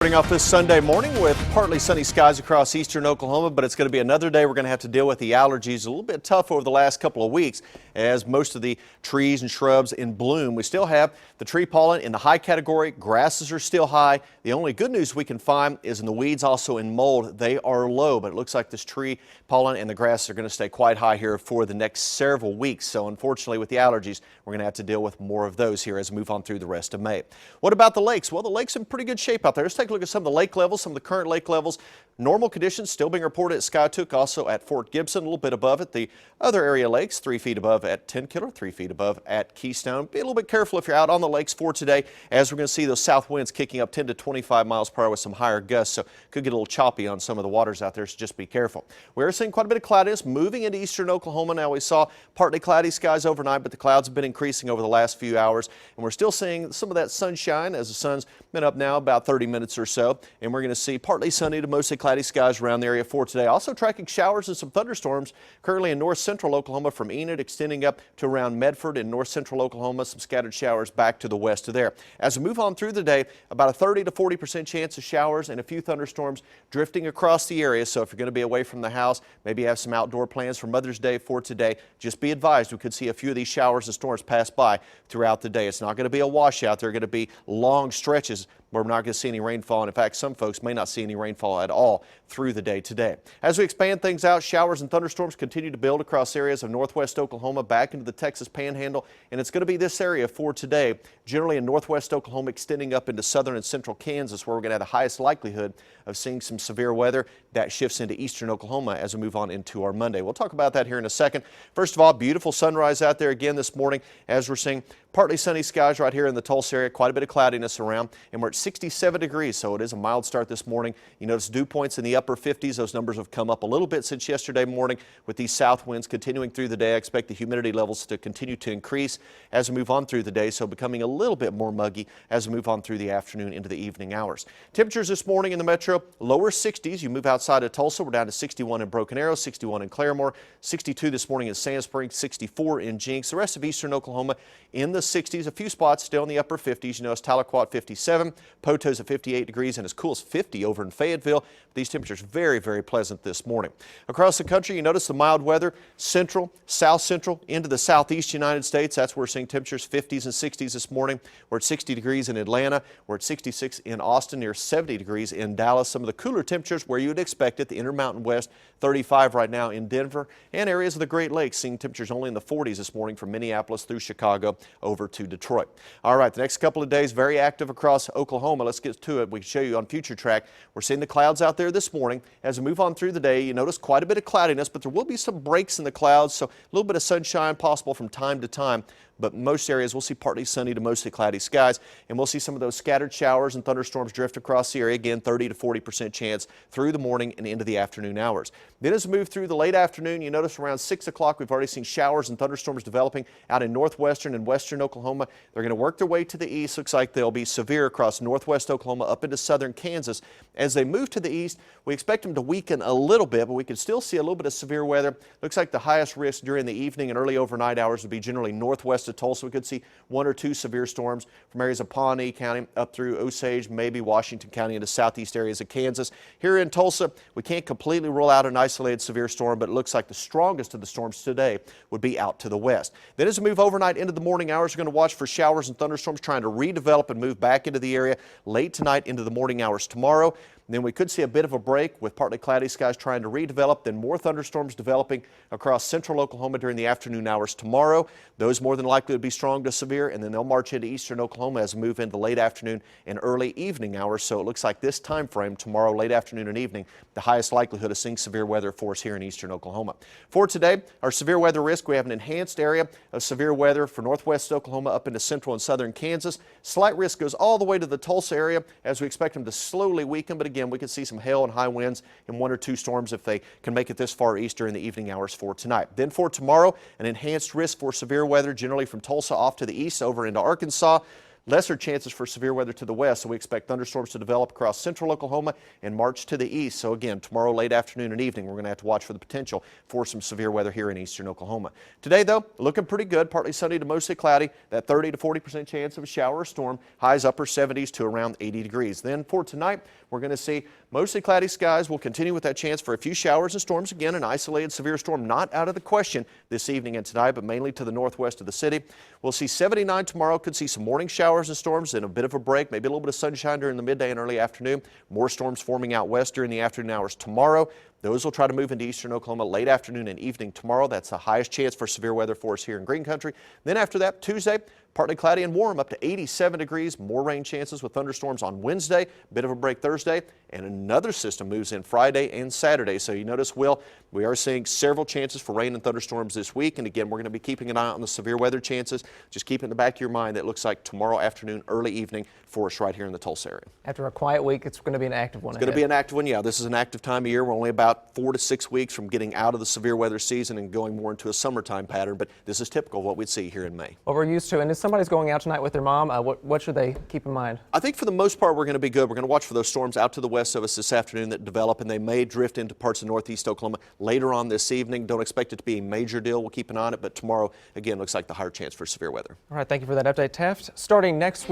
Starting off this Sunday morning with partly sunny skies across eastern Oklahoma, but it's going to be another day we're going to have to deal with the allergies. A little bit tough over the last couple of weeks as most of the trees and shrubs in bloom. We still have the tree pollen in the high category. Grasses are still high. The only good news we can find is in the weeds, also in mold. They are low, but it looks like this tree pollen and the grass are going to stay quite high here for the next several weeks. So unfortunately with the allergies, we're going to have to deal with more of those here as we move on through the rest of May. What about the lakes? Well, the lake's in pretty good shape out there. Let's take a look at some of the lake levels, some of the current lake levels. Normal conditions still being reported at Skytook, also at Fort Gibson, a little bit above it. The other area lakes, 3 feet above at 10 Killer, 3 feet above at Keystone. Be a little bit careful if you're out on the lakes for today, as we're going to see those south winds kicking up 10 to 25 miles per hour with some higher gusts, so could get a little choppy on some of the waters out there, so just be careful. We're seeing quite a bit of cloudiness moving into eastern Oklahoma. Now we saw partly cloudy skies overnight, but the clouds have been increasing over the last few hours, and we're still seeing some of that sunshine as the sun's been up now about 30 minutes or so, and we're going to see partly sunny to mostly cloudy skies around the area for today. Also tracking showers and some thunderstorms currently in north central Oklahoma from Enid extending up to around Medford in north central Oklahoma. Some scattered showers back to the west of there. As we move on through the day, about a 30 to 40% chance of showers and a few thunderstorms drifting across the area. So if you're going to be away from the house, maybe have some outdoor plans for Mother's Day for today, just be advised we could see a few of these showers and storms pass by throughout the day. It's not going to be a washout. They're going to be long stretches where we're not going to see any rainfall. And in fact, some folks may not see any rainfall at all through the day today. As we expand things out, showers and thunderstorms continue to build across areas of northwest Oklahoma back into the Texas Panhandle, and it's going to be this area for today, generally in northwest Oklahoma extending up into southern and central Kansas, where we're going to have the highest likelihood of seeing some severe weather. That shifts into eastern Oklahoma as we move on into our Monday. We'll talk about that here in a second. First of all, beautiful sunrise out there again this morning as we're seeing partly sunny skies right here in the Tulsa area, quite a bit of cloudiness around, and we're at 67 degrees, so it is a mild start this morning. You notice dew points in the upper 50s. Those numbers have come up a little bit since yesterday morning with these south winds continuing through the day. I expect the humidity levels to continue to increase as we move on through the day, so becoming a little bit more muggy as we move on through the afternoon into the evening hours. Temperatures this morning in the metro, lower 60s. You move outside of Tulsa, we're down to 61 in Broken Arrow, 61 in Claremore, 62 this morning in Sand Springs, 64 in Jinx. The rest of eastern Oklahoma in the 60s, a few spots still in the upper 50s. You notice Tahlequah 57, Poto's at 58 degrees, and as cool as 50 over in Fayetteville. These temperatures very, very pleasant this morning. Across the country, you notice the mild weather, central, south central, into the southeast United States. That's where we're seeing temperatures 50s and 60s this morning. We're at 60 degrees in Atlanta. We're at 66 in Austin, near 70 degrees in Dallas. Some of the cooler temperatures where you would expect it, the Intermountain West, 35 right now in Denver, and areas of the Great Lakes seeing temperatures only in the 40s this morning from Minneapolis through Chicago over to Detroit. All right, the next couple of days very active across Oklahoma. Let's get to it. We can show you on Future Track. We're seeing the clouds out there this morning. As we move on through the day, you notice quite a bit of cloudiness, but there will be some breaks in the clouds, so a little bit of sunshine possible from time to time. But most areas we'll see partly sunny to mostly cloudy skies, and we'll see some of those scattered showers and thunderstorms drift across the area. Again, 30 to 40% chance through the morning and into the afternoon hours. Then as we move through the late afternoon, you notice around 6 o'clock we've already seen showers and thunderstorms developing out in northwestern and western Oklahoma. They're going to work their way to the east. Looks like they'll be severe across northwest Oklahoma up into southern Kansas. As they move to the east, we expect them to weaken a little bit, but we can still see a little bit of severe weather. Looks like the highest risk during the evening and early overnight hours would be generally northwest of Tulsa. We could see 1 or 2 severe storms from areas of Pawnee County up through Osage, maybe Washington County into southeast areas of Kansas. Here in Tulsa, we can't completely rule out an isolated severe storm, but it looks like the strongest of the storms today would be out to the west. Then as we move overnight into the morning hours, we're going to watch for showers and thunderstorms trying to redevelop and move back into the area late tonight into the morning hours tomorrow. Then we could see a bit of a break with partly cloudy skies trying to redevelop, then more thunderstorms developing across central Oklahoma during the afternoon hours tomorrow. Those more than likely would be strong to severe, and then they'll march into eastern Oklahoma as we move into late afternoon and early evening hours. So it looks like this time frame tomorrow, late afternoon and evening, the highest likelihood of seeing severe weather for us here in eastern Oklahoma. For today, our severe weather risk, we have an enhanced area of severe weather for northwest Oklahoma up into central and southern Kansas. Slight risk goes all the way to the Tulsa area as we expect them to slowly weaken, but again, we could see some hail and high winds and 1 or 2 storms if they can make it this far east during the evening hours for tonight. Then for tomorrow, an enhanced risk for severe weather generally from Tulsa off to the east over into Arkansas. Lesser chances for severe weather to the west, so we expect thunderstorms to develop across central Oklahoma and march to the east. So again, tomorrow late afternoon and evening, we're going to have to watch for the potential for some severe weather here in eastern Oklahoma. Today, though, looking pretty good. Partly sunny to mostly cloudy. That 30 to 40% chance of a shower or storm. Highs upper 70s to around 80 degrees. Then for tonight, we're going to see mostly cloudy skies. We'll continue with that chance for a few showers and storms. Again, an isolated severe storm not out of the question this evening and tonight, but mainly to the northwest of the city. We'll see 79 tomorrow. Could see some morning showers and storms, then a bit of a break, maybe a little bit of sunshine during the midday and early afternoon. More storms forming out west during the afternoon hours tomorrow. Those will try to move into eastern Oklahoma late afternoon and evening tomorrow. That's the highest chance for severe weather for us here in Green Country. Then after that, Tuesday, partly cloudy and warm, up to 87 degrees. More rain chances with thunderstorms on Wednesday. Bit of a break Thursday. And another system moves in Friday and Saturday. So you notice, Will, we are seeing several chances for rain and thunderstorms this week. And again, we're going to be keeping an eye on the severe weather chances. Just keep it in the back of your mind that it looks like tomorrow afternoon, early evening for us right here in the Tulsa area. After a quiet week, it's going to be an active one. It's going to be an active one, yeah. This is an active time of year. We're only about 4 to 6 weeks from getting out of the severe weather season and going more into a summertime pattern. But this is typical of what we'd see here in May. What we're used to. And if somebody's going out tonight with their mom, what should they keep in mind? I think for the most part, we're going to be good. We're going to watch for those storms out to the west of us this afternoon that develop, and they may drift into parts of northeast Oklahoma later on this evening. Don't expect it to be a major deal. We'll keep an eye on it, but tomorrow, again, looks like the higher chance for severe weather. All right, thank you for that update, Taft. Starting next week.